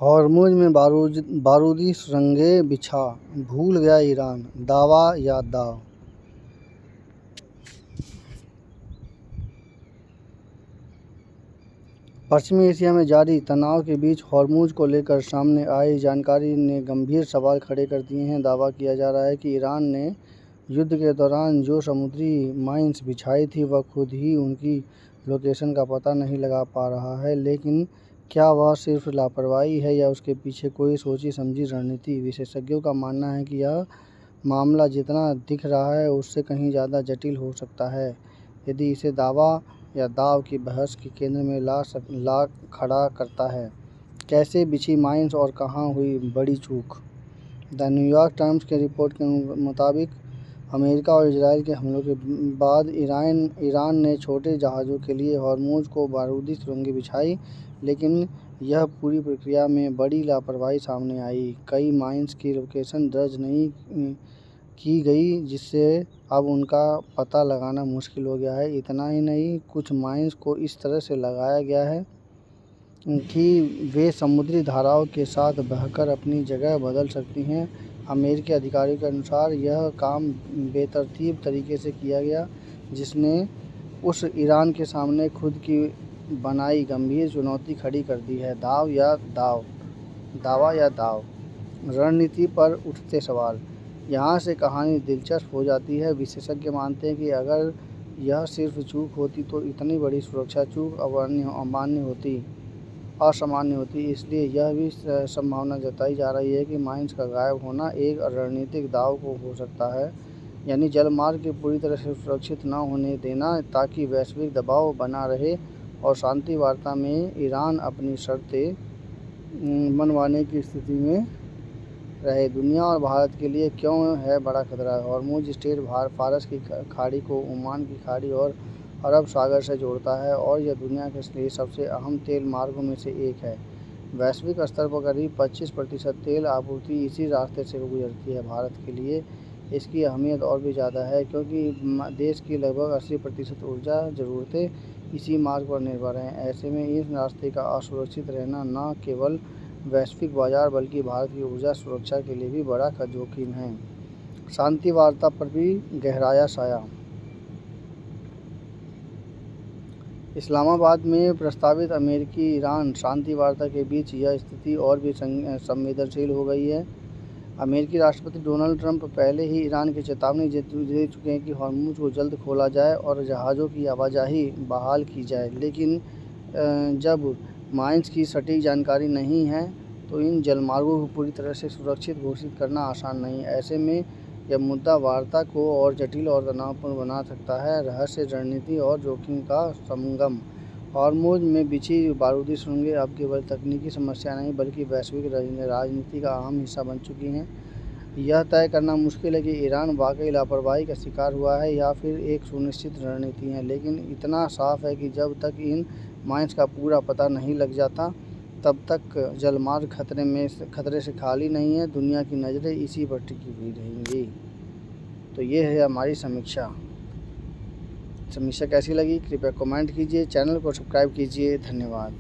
Hormuz में बारूदी सुरंगें बिछा भूल गया ईरान, दावा या दाव। पश्चिमी एशिया में जारी तनाव के बीच हॉर्मुज़ को लेकर सामने आई जानकारी ने गंभीर सवाल खड़े कर दिए हैं। दावा किया जा रहा है कि ईरान ने युद्ध के दौरान जो समुद्री माइन्स बिछाई थी वह खुद ही उनकी लोकेशन का पता नहीं लगा पा रहा है। लेकिन क्या वह सिर्फ लापरवाही है या उसके पीछे कोई सोची समझी रणनीति? विशेषज्ञों का मानना है कि यह मामला जितना दिख रहा है उससे कहीं ज़्यादा जटिल हो सकता है। यदि इसे दावा या दाव की बहस के केंद्र में ला खड़ा करता है। कैसे बिछी माइन्स और कहाँ हुई बड़ी चूक? द न्यूयॉर्क टाइम्स के रिपोर्ट के मुताबिक अमेरिका और इजराइल के हमलों के बाद ईरान ने छोटे जहाज़ों के लिए हॉर्मुज़ को बारूदी सुरंगें बिछाई, लेकिन यह पूरी प्रक्रिया में बड़ी लापरवाही सामने आई। कई माइन्स की लोकेशन दर्ज नहीं की गई, जिससे अब उनका पता लगाना मुश्किल हो गया है। इतना ही नहीं, कुछ माइन्स को इस तरह से लगाया गया है कि वे समुद्री धाराओं के साथ बहकर अपनी जगह बदल सकती हैं। अमेरिकी अधिकारियों के अनुसार यह काम बेतरतीब तरीके से किया गया, जिसने उस ईरान के सामने खुद की बनाई गंभीर चुनौती खड़ी कर दी है। दावा या दाव। रणनीति पर उठते सवाल। यहाँ से कहानी दिलचस्प हो जाती है। विशेषज्ञ मानते हैं कि अगर यह सिर्फ चूक होती तो इतनी बड़ी सुरक्षा चूक असामान्य होती। इसलिए यह भी संभावना जताई जा रही है कि माइन्स का गायब होना एक रणनीतिक दाव हो सकता है, यानी जलमार्ग को पूरी तरह से सुरक्षित न होने देना ताकि वैश्विक दबाव बना रहे और शांति वार्ता में ईरान अपनी शर्तें मनवाने की स्थिति में रहे। दुनिया और भारत के लिए क्यों है बड़ा खतरा? हॉर्मुज़ स्ट्रेट फारस की खाड़ी को ओमान की खाड़ी और अरब सागर से जोड़ता है और यह दुनिया के लिए सबसे अहम तेल मार्गों में से एक है। वैश्विक स्तर पर करीब 25% तेल आपूर्ति इसी रास्ते से गुजरती है। भारत के लिए इसकी अहमियत और भी ज़्यादा है, क्योंकि देश की लगभग 80% ऊर्जा ज़रूरतें इसी मार्ग पर निर्भर हैं। ऐसे में इस रास्ते का असुरक्षित रहना न केवल वैश्विक बाजार बल्कि भारत की ऊर्जा सुरक्षा के लिए भी बड़ा जोखिम है। शांति वार्ता पर भी गहराया साया। इस्लामाबाद में प्रस्तावित अमेरिकी ईरान शांति वार्ता के बीच यह स्थिति और भी संवेदनशील हो गई है। अमेरिकी राष्ट्रपति डोनाल्ड ट्रंप पहले ही ईरान की चेतावनी दे चुके हैं कि हॉर्मुज़ को जल्द खोला जाए और जहाज़ों की आवाजाही बहाल की जाए। लेकिन जब माइन्स की सटीक जानकारी नहीं है तो इन जलमार्गों को पूरी तरह से सुरक्षित घोषित करना आसान नहीं है। ऐसे में यह मुद्दा वार्ता को और जटिल और तनावपूर्ण बना सकता है। रहस्य, रणनीति और जोखिम का संगम। हॉर्मुज़ में बिछी बारूदी सुरंगें अब केवल तकनीकी समस्या नहीं बल्कि वैश्विक राजनीति का अहम हिस्सा बन चुकी हैं। यह तय करना मुश्किल है कि ईरान वाकई लापरवाही का शिकार हुआ है या फिर एक सुनिश्चित रणनीति है। लेकिन इतना साफ है कि जब तक इन माइन्स का पूरा पता नहीं लग जाता तब तक जलमार्ग खतरे से खाली नहीं है। दुनिया की नज़रें इसी पर टिकी हुई रहेंगी। तो ये है हमारी समीक्षा कैसी लगी कृपया कमेंट कीजिए, चैनल को सब्सक्राइब कीजिए। धन्यवाद।